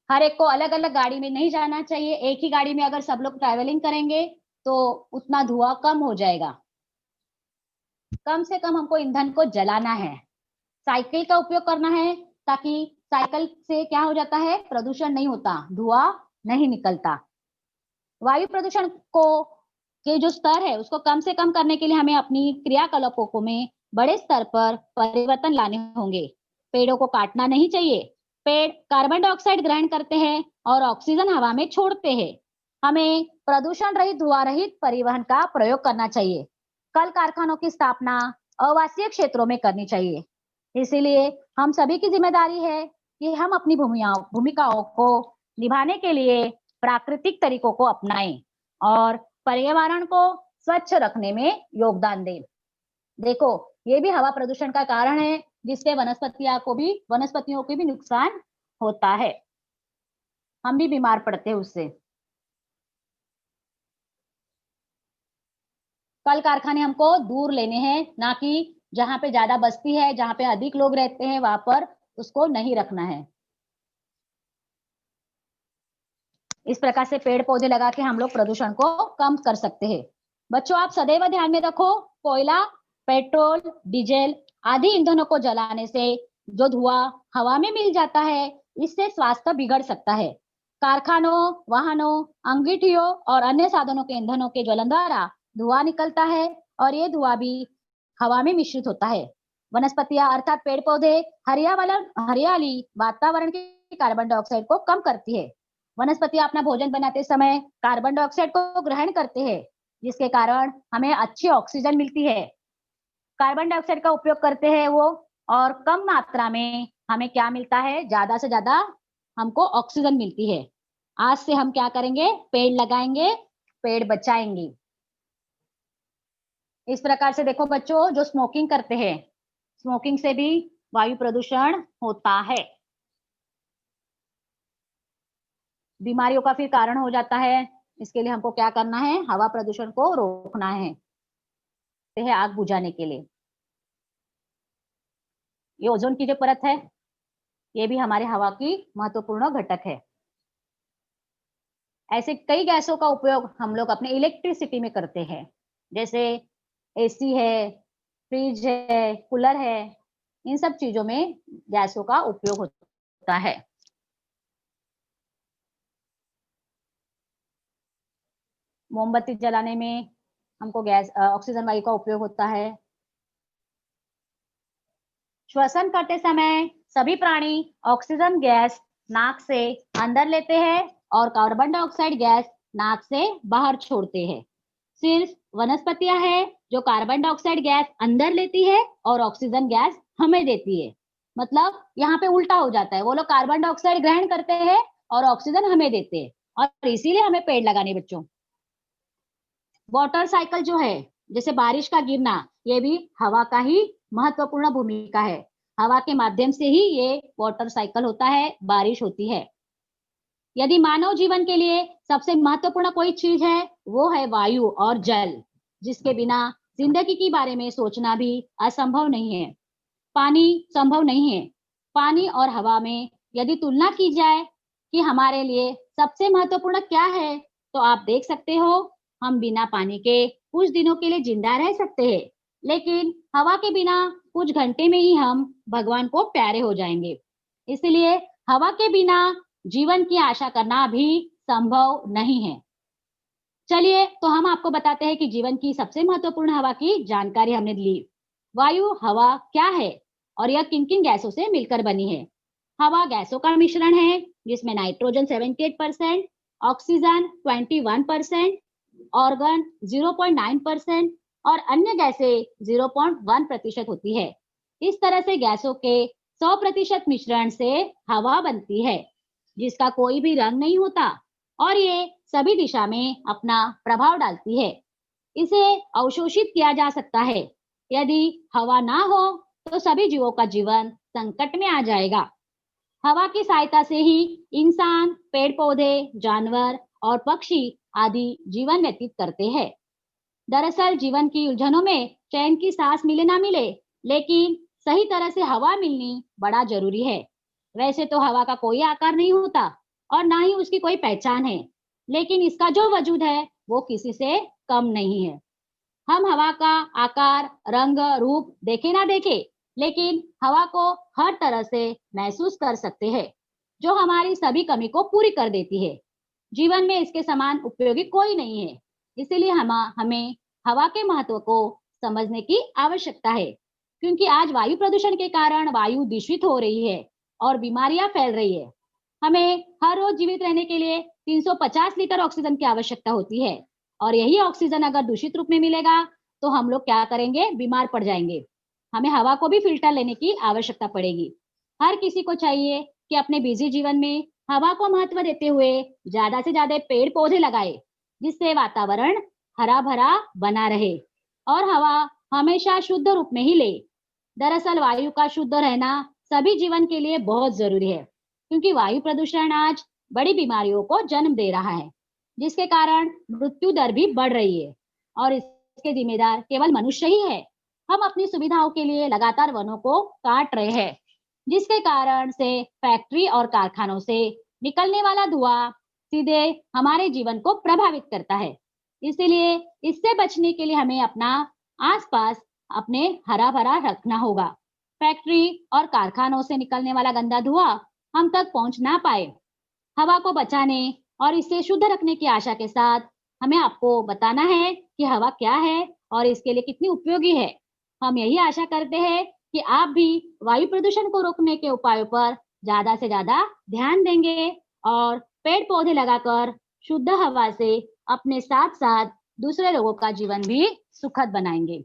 हर एक को अलग अलग गाड़ी में नहीं जाना चाहिए। एक ही गाड़ी में अगर सब लोग ट्रैवलिंग करेंगे तो उतना धुआं कम हो जाएगा। कम से कम हमको ईंधन को जलाना है। साइकिल का उपयोग करना है, ताकि साइकिल से क्या हो जाता है? प्रदूषण नहीं होता, धुआं नहीं निकलता। वायु प्रदूषण को के जो स्तर है उसको कम से कम करने के लिए हमें अपनी क्रियाकलापों में बड़े स्तर पर परिवर्तन लाने होंगे। पेड़ों को काटना नहीं चाहिए। पेड़ कार्बन डाइऑक्साइड ग्रहण करते हैं और ऑक्सीजन हवा में छोड़ते हैं। हमें प्रदूषण रहित, धुआं रहित परिवहन का प्रयोग करना चाहिए। कल कारखानों की स्थापना आवासीय क्षेत्रों में करनी चाहिए। इसीलिए हम सभी की जिम्मेदारी है कि हम अपनी भूमिकाओं को निभाने के लिए प्राकृतिक तरीकों को अपनाएं और पर्यावरण को स्वच्छ रखने में योगदान दें। देखो, ये भी हवा प्रदूषण का कारण है, जिससे वनस्पतियों को भी नुकसान होता है। हम भी बीमार पड़ते हैं उससे। कल कारखाने हमको दूर लेने हैं, ना कि जहाँ पे ज्यादा बस्ती है, जहाँ पे अधिक लोग रहते हैं, वहां पर उसको नहीं रखना है। इस प्रकार से पेड़ पौधे लगा के हम लोग प्रदूषण को कम कर सकते हैं। बच्चों, आप सदैव ध्यान में रखो, कोयला, पेट्रोल, डीजल आदि ईंधनों को जलाने से जो धुआं हवा में मिल जाता है, इससे स्वास्थ्य बिगड़ सकता है। कारखानों, वाहनों, अंगीठियों और अन्य साधनों के ईंधनों के ज्वलन द्वारा धुआं निकलता है और ये धुआं भी हवा में मिश्रित होता है। वनस्पतियां अर्थात पेड़ पौधे हरियाली वातावरण के कार्बन डाइऑक्साइड को कम करती है वनस्पतियां अपना भोजन बनाते समय कार्बन डाइऑक्साइड को ग्रहण करते हैं, जिसके कारण हमें अच्छी ऑक्सीजन मिलती है। कार्बन डाइऑक्साइड का उपयोग करते हैं वो, और कम मात्रा में हमें क्या मिलता है, ज्यादा से ज्यादा हमको ऑक्सीजन मिलती है। आज से हम क्या करेंगे, पेड़ लगाएंगे, पेड़ बचाएंगे। इस प्रकार से देखो बच्चों, जो स्मोकिंग करते हैं, स्मोकिंग से भी वायु प्रदूषण होता है, बीमारियों का फिर कारण हो जाता है। इसके लिए हमको क्या करना है, हवा प्रदूषण को रोकना है, आग बुझाने के लिए। ये ओजोन की जो परत है, ये भी हमारे हवा की महत्वपूर्ण घटक है। ऐसे कई गैसों का उपयोग हम लोग अपने इलेक्ट्रिसिटी में करते हैं, जैसे एसी है, फ्रिज है, कूलर है, इन सब चीजों में गैसों का उपयोग होता है। मोमबत्ती जलाने में हमको गैस ऑक्सीजन वायु का उपयोग होता है। श्वसन करते समय सभी प्राणी ऑक्सीजन गैस नाक से अंदर लेते हैं और कार्बन डाइऑक्साइड गैस नाक से बाहर छोड़ते हैं। सिर्फ वनस्पतियां हैं जो कार्बन डाइऑक्साइड गैस अंदर लेती है और ऑक्सीजन गैस हमें देती है। मतलब यहाँ पे उल्टा हो जाता है, वो लोग कार्बन डाइऑक्साइड ग्रहण करते हैं और ऑक्सीजन हमें देते हैं, और इसीलिए हमें पेड़ लगाने बच्चों। वाटर साइकिल जो है, जैसे बारिश का गिरना, ये भी हवा का ही महत्वपूर्ण भूमिका है। हवा के माध्यम से ही ये वाटर साइकिल होता है, बारिश होती है। यदि मानव जीवन के लिए सबसे महत्वपूर्ण कोई चीज है, वो है वायु और जल, जिसके बिना जिंदगी के बारे में सोचना भी असंभव नहीं है। पानी संभव नहीं है। पानी और हवा में यदि तुलना की जाए कि हमारे लिए सबसे महत्वपूर्ण क्या है, तो आप देख सकते हो, हम बिना पानी के कुछ दिनों के लिए जिंदा रह सकते हैं, लेकिन हवा के बिना कुछ घंटे में ही हम भगवान को प्यारे हो जाएंगे। इसलिए हवा के बिना जीवन की आशा करना भी संभव नहीं है। चलिए, तो हम आपको बताते हैं कि जीवन की सबसे महत्वपूर्ण हवा की जानकारी हमने ली। वायु हवा क्या है और यह किन किन गैसों से मिलकर बनी है। हवा गैसों का मिश्रण है, जिसमें नाइट्रोजन 78%, ऑक्सीजन 21%, ऑर्गन 0.9% और अन्य गैसें 0.1% होती है। इस तरह से गैसों के 100% मिश्रण से हवा बनती है, जिसका कोई भी रंग नहीं होता, और ये सभी दिशा में अपना प्रभाव डालती है। इसे अवशोषित किया जा सकता है। यदि हवा ना हो तो सभी जीवों का जीवन संकट में आ जाएगा। हवा की सहायता से ही इंसान, पेड़ पौधे, जानवर और पक्षी आदि जीवन व्यतीत करते हैं। दरअसल जीवन की उलझनों में चैन की सांस मिले ना मिले, लेकिन सही तरह से हवा मिलनी बड़ा जरूरी है। वैसे तो हवा का कोई आकार नहीं होता और ना ही उसकी कोई पहचान है, लेकिन इसका जो वजूद है वो किसी से कम नहीं है। हम हवा का आकार, रंग, रूप देखे ना देखे, लेकिन हवा को हर तरह से महसूस कर सकते हैं, जो हमारी सभी कमी को पूरी कर देती है। जीवन में इसके समान उपयोगी कोई नहीं है। इसीलिए हमें हवा के महत्व को समझने की आवश्यकता है, क्योंकि आज वायु प्रदूषण के कारण वायु दूषित हो रही है और बीमारियां फैल रही है। हमें हर रोज जीवित रहने के लिए 350 लीटर ऑक्सीजन की आवश्यकता होती है, और यही ऑक्सीजन अगर दूषित रूप में मिलेगा तो हम लोग क्या करेंगे, बीमार पड़ जाएंगे। हमें हवा को भी फिल्टर लेने की आवश्यकता पड़ेगी। हर किसी को चाहिए कि अपने बिजी जीवन में हवा को महत्व देते हुए ज्यादा से ज्यादा पेड़ पौधे लगाए, जिससे वातावरण हरा भरा बना रहे और हवा हमेशा शुद्ध रूप में ही ले। दरअसल वायु का शुद्ध रहना सभी जीवन के लिए बहुत जरूरी है, क्योंकि वायु प्रदूषण आज बड़ी बीमारियों को जन्म दे रहा है, जिसके कारण मृत्यु दर भी बढ़ रही है, और इसके जिम्मेदार केवल मनुष्य ही है। हम अपनी सुविधाओं के लिए लगातार वनों को काट रहे हैं, जिसके कारण से फैक्ट्री और कारखानों से निकलने वाला धुआं सीधे हमारे जीवन को प्रभावित करता है। इसीलिए इससे बचने के लिए हमें अपना आसपास अपने हरा भरा रखना होगा। फैक्ट्री और कारखानों से निकलने वाला गंदा धुआं हम तक पहुंच ना पाए। हवा को बचाने और इसे शुद्ध रखने की आशा के साथ हमें आपको बताना है कि हवा क्या है और इसके लिए कितनी उपयोगी है। हम यही आशा करते हैं कि आप भी वायु प्रदूषण को रोकने के उपायों पर ज्यादा से ज्यादा ध्यान देंगे और पेड़ पौधे लगाकर शुद्ध हवा से अपने साथ साथ दूसरे लोगों का जीवन भी सुखद बनाएंगे।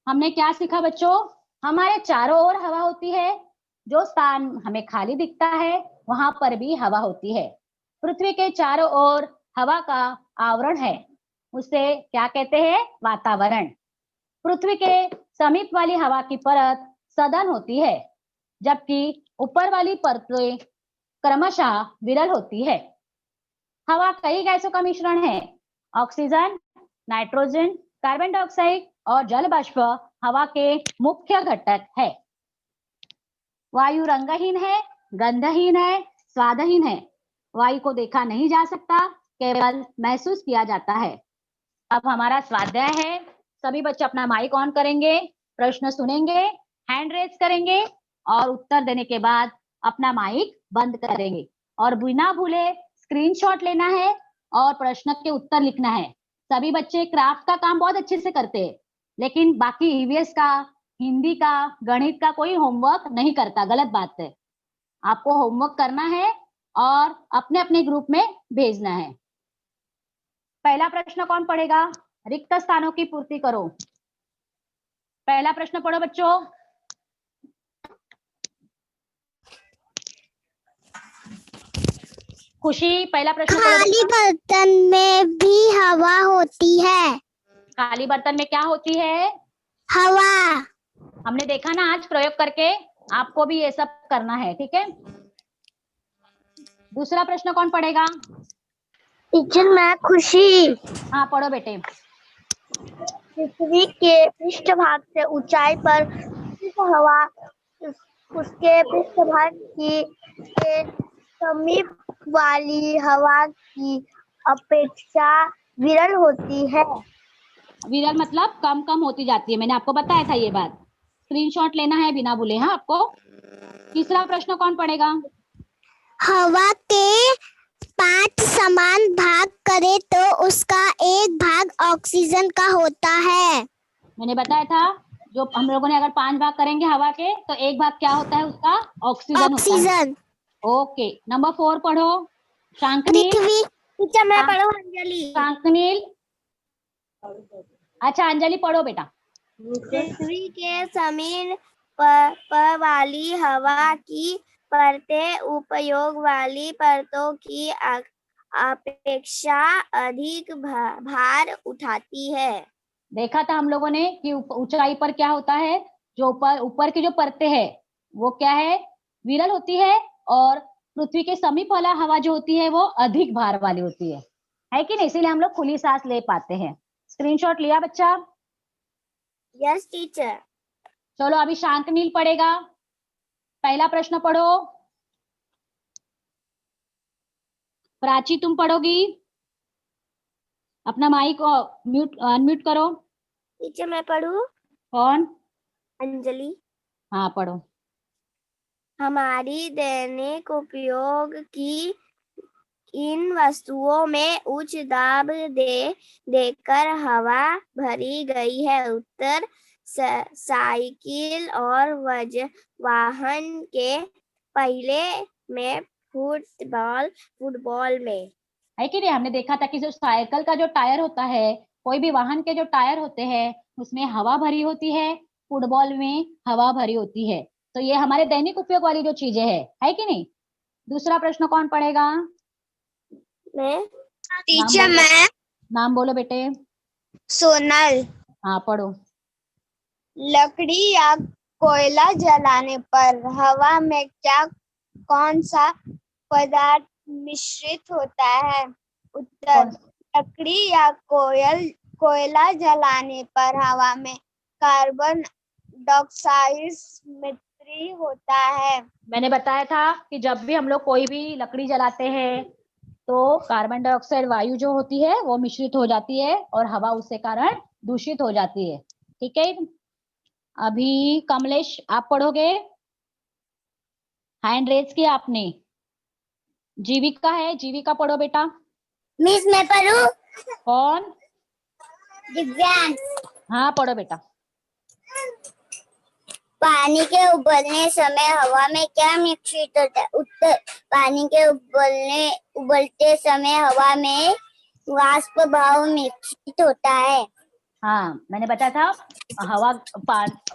हमने क्या सीखा बच्चों? हमारे चारों ओर हवा होती है। जो स्थान हमें खाली दिखता है वहां पर भी हवा होती है। पृथ्वी के चारों ओर हवा का आवरण है, उसे क्या कहते हैं? वातावरण। पृथ्वी के समीप वाली हवा की परत सघन होती है, जबकि ऊपर वाली परतें क्रमशः विरल होती है। हवा कई गैसों का मिश्रण है। ऑक्सीजन, नाइट्रोजन, कार्बन डाइऑक्साइड और जल वाष्प हवा के मुख्य घटक है। वायु रंगहीन है, गंधहीन है, स्वादहीन है। वायु को देखा नहीं जा सकता, केवल महसूस किया जाता है। अब हमारा स्वाध्याय है। सभी बच्चे अपना माइक ऑन करेंगे, प्रश्न सुनेंगे, हैंड रेज करेंगे और उत्तर देने के बाद अपना माइक बंद करेंगे। और बिना भूले स्क्रीनशॉट लेना है और प्रश्न के उत्तर लिखना है। सभी बच्चे क्राफ्ट का काम बहुत अच्छे से करते हैं, लेकिन बाकी ईवीएस का, हिंदी का, गणित का कोई होमवर्क नहीं करता। गलत बात है। आपको होमवर्क करना है और अपने अपने ग्रुप में भेजना है। पहला प्रश्न कौन पढ़ेगा? रिक्त स्थानों की पूर्ति करो। पहला प्रश्न पढ़ो बच्चों। खुशी, पहला प्रश्न पढ़ो। खाली बर्तन में भी हवा होती है। खाली बर्तन में क्या होती है? हवा। हमने देखा ना आज प्रयोग करके, आपको भी ये सब करना है, ठीक है? दूसरा प्रश्न कौन पढ़ेगा? टीचर मैं खुशी। हाँ पढ़ो बेटे। पृथ्वी के पृष्ठभाग से ऊंचाई पर हवा उसके पृष्ठभाग के समीप वाली हवा की अपेक्षा विरल होती है। विरल मतलब कम कम होती जाती है। मैंने आपको बताया था ये बात। स्क्रीनशॉट लेना है बिना भूले। हाँ आपको। तीसरा प्रश्न कौन पढ़ेगा? हवा के 5 समान भाग करे तो उसका एक भाग ऑक्सीजन का होता है। मैंने बताया था, जो हम लोगों ने अगर 5 भाग करेंगे हवा के, तो एक भाग क्या होता है उसका? ऑक्सीजन होता है। ओके, नंबर 4 पढ़ो। शांकनील। पृथ्वी। टीचर मैं पढ़ो। अंजलि। शांकनील। अच्छा अंजलि पढ़ो बेटा। पृथ्वी के जमीन पर वाली हवा की परतें उपयोग वाली परतों की अपेक्षा अधिक भार उठाती है। देखा था हम लोगों ने कि ऊंचाई पर क्या होता है, जो ऊपर की जो परतें है वो क्या है? विरल होती है, और पृथ्वी के समीप वाला हवा जो होती है वो अधिक भार वाली होती है कि नहीं? इसीलिए हम लोग खुली सांस ले पाते हैं। स्क्रीनशॉट लिया बच्चा? Yes teacher. चलो अभी शांकनील पढ़ेगा। पहला प्रश्न पढ़ो। प्राची तुम पढ़ोगी। अपना माइक म्यूट अनम्यूट करो। टीचर मैं पढ़ूं? कौन? अंजलि। हाँ पढ़ो। हमारी दैनिक उपयोग की इन वस्तुओं में उच्च दाब देकर हवा भरी गई है। उत्तर साइकिल और वाहन के पहले में फुटबॉल में है कि नहीं? हमने देखा था कि जो साइकिल का जो टायर होता है, कोई भी वाहन के जो टायर होते हैं उसमें हवा भरी होती है, फुटबॉल में हवा भरी होती है। तो ये हमारे दैनिक उपयोग वाली जो चीजें है कि नहीं? दूसरा प्रश्न कौन पढ़ेगा? मैं। टीचर मैं। नाम बोलो बेटे। सोनल। हाँ पढ़ो। लकड़ी या कोयला जलाने पर हवा में क्या कौन सा पदार्थ मिश्रित होता है? उत्तर लकड़ी या कोयला जलाने पर हवा में कार्बन डाइऑक्साइड मिश्रित होता है। मैंने बताया था कि जब भी हम लोग कोई भी लकड़ी जलाते हैं तो कार्बन डाइऑक्साइड वायु जो होती है वो मिश्रित हो जाती है और हवा उसके कारण दूषित हो जाती है। ठीक है, अभी कमलेश आप पढ़ोगे। हैंड रेज किया आपने। जीविका है, जीविका पढ़ो बेटा। मिस मैं पढ़ूं? कौन? दिव्यांश। हाँ पढ़ो बेटा। पानी के उबलने समय हवा में क्या मिश्रित होता है? उत्तर, पानी के उबलते समय हवा में वाष्प भाव मिश्रित होता है। हाँ, मैंने बताया था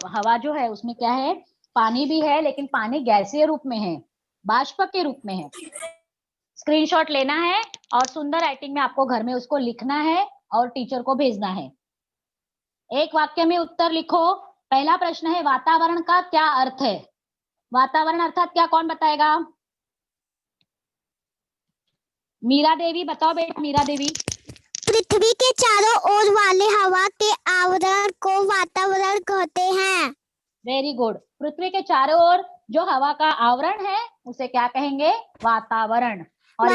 हवा जो है उसमें क्या है, पानी भी है, लेकिन पानी गैसीय रूप में है, बाष्प के रूप में है। स्क्रीनशॉट लेना है और सुंदर राइटिंग में आपको घर में उसको लिखना है और टीचर को भेजना है। एक वाक्य में उत्तर लिखो। पहला प्रश्न है, वातावरण का क्या अर्थ है? वातावरण अर्थात क्या, कौन बताएगा? मीरा देवी बताओ बेटा, मीरा देवी। पृथ्वी के चारों ओर वाले हवा के आवरण को वातावरण कहते हैं। Very good. पृथ्वी के चारों ओर जो हवा का आवरण है उसे क्या कहेंगे? वातावरण। और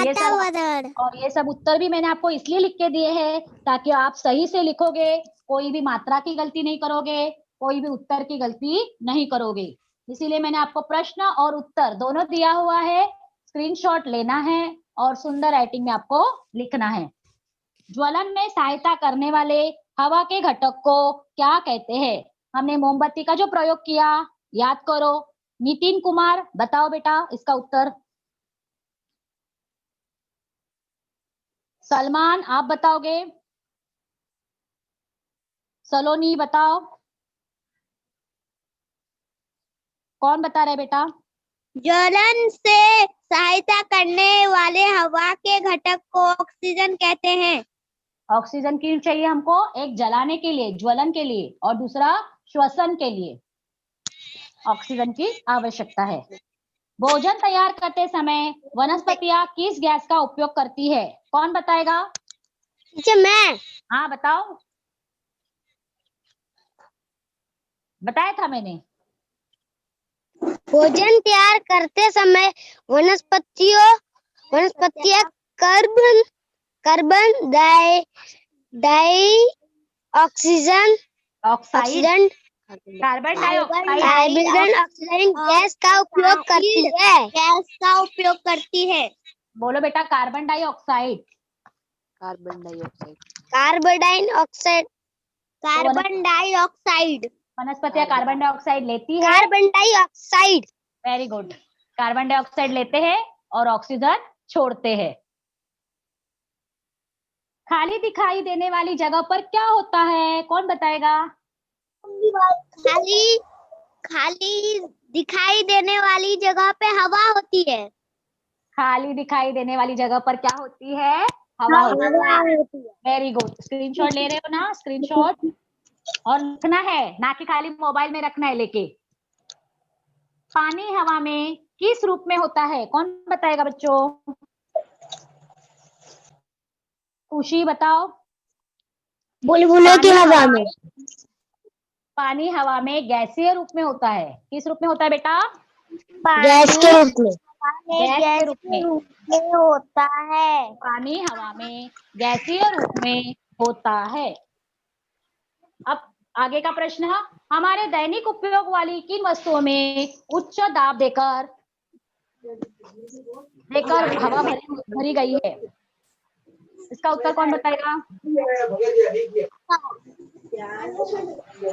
ये सब उत्तर भी मैंने आपको इसलिए लिख के दिए हैं ताकि आप सही से लिखोगे, कोई भी मात्रा की गलती नहीं करोगे, कोई भी उत्तर की गलती नहीं करोगे। इसीलिए मैंने आपको प्रश्न और उत्तर दोनों दिया हुआ है। स्क्रीनशॉट लेना है और सुंदर राइटिंग में आपको लिखना है। ज्वलन में सहायता करने वाले हवा के घटक को क्या कहते हैं? हमने मोमबत्ती का जो प्रयोग किया, याद करो। नितिन कुमार बताओ बेटा इसका उत्तर। सलमान आप बताओगे? सलोनी बताओ। कौन बता रहे बेटा? ज्वलन से सहायता करने वाले हवा के घटक को ऑक्सीजन कहते हैं। ऑक्सीजन क्यों चाहिए हमको? एक जलाने के लिए, ज्वलन के लिए, और दूसरा श्वसन के लिए ऑक्सीजन की आवश्यकता है। भोजन तैयार करते समय वनस्पतियां किस गैस का उपयोग करती है? कौन बताएगा? मैं। हाँ बताओ, बताया था मैंने। भोजन तैयार करते समय वनस्पतियां carbon dioxide carbon dioxide gas का उपयोग करती है। बोलो बेटा, कार्बन डाइऑक्साइड। वनस्पतियां कार्बन डाइऑक्साइड लेती है। Very good. कार्बन डाइऑक्साइड लेते हैं और ऑक्सीजन छोड़ते हैं। खाली दिखाई देने वाली जगह पर क्या होता है? कौन बताएगा? खाली दिखाई देने वाली जगह पे हवा होती है। खाली दिखाई देने वाली जगह पर क्या होती है? हवा होती है। Very good. स्क्रीनशॉट ले रहे हो ना? स्क्रीनशॉट और लिखना है, ना कि खाली मोबाइल में रखना है लेके। पानी हवा में किस रूप में होता है? कौन बताएगा बच्चों? खुशी बताओ। बुलबुले की हवा में। पानी हवा में गैसीय रूप में होता है। किस रूप में होता है बेटा? गैस के रूप में। गैस के रूप में होता है। पानी हवा में गैसीय रूप में होता है। अब आगे का प्रश्न है, हमारे दैनिक उपयोग वाली किन वस्तुओं में उच्च दाब देकर हवा भरी गई है? इसका उत्तर कौन बताएगा?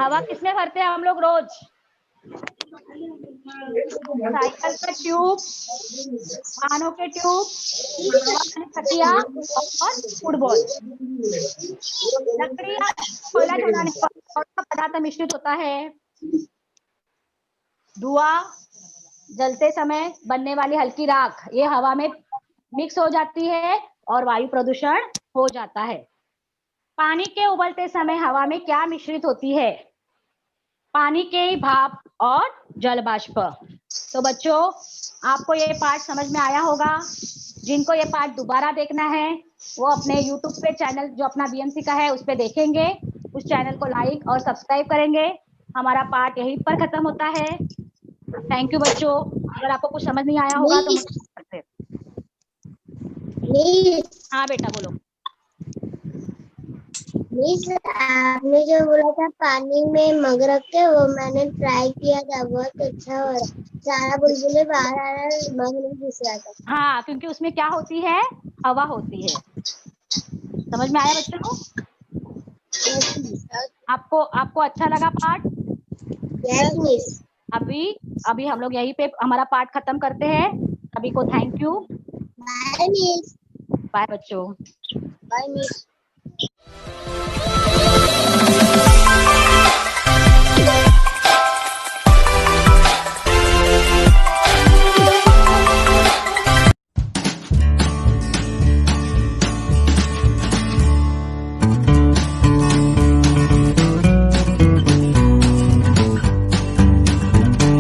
हवा किसमें भरते हैं हम लोग रोज? साइकिल का ट्यूब, वाहनों के ट्यूब, खटिया और फुटबॉल। लकड़ी या कोयला जलाने पर कौन सा पदार्थ मिश्रित होता है? धुआं, जलते समय बनने वाली हल्की राख, ये हवा में मिक्स हो जाती है और वायु प्रदूषण हो जाता है। पानी के उबलते समय हवा में क्या मिश्रित होती है? पानी के भाप और जल बाष्प। तो बच्चों, आपको ये पाठ समझ में आया होगा। जिनको ये पाठ दोबारा देखना है वो अपने YouTube पे चैनल जो अपना BMC का है उस पे देखेंगे, उस चैनल को लाइक और सब्सक्राइब करेंगे। हमारा पाठ यहीं पर खत्म होता है। थैंक यू बच्चों। अगर आपको कुछ समझ नहीं आया होगा तो मुझे सकते हैं। हाँ बेटा बोलो। आपने जो बोला था पानी में मग रख के, वो मैंने ट्राई किया था, बहुत अच्छा हो रहा। सारा बुलबुले बाहर आ रहा है, मग नहीं घुस रहा था। हाँ, क्योंकि उसमें क्या होती है? हवा होती है। समझ में आया बच्चों? आपको अच्छा लगा पाठ? Yes miss. अभी हम लोग यहीं पे हमारा पाठ खत्म करते हैं। सभी को thank you. Bye miss. Bye बच्चों। Bye miss.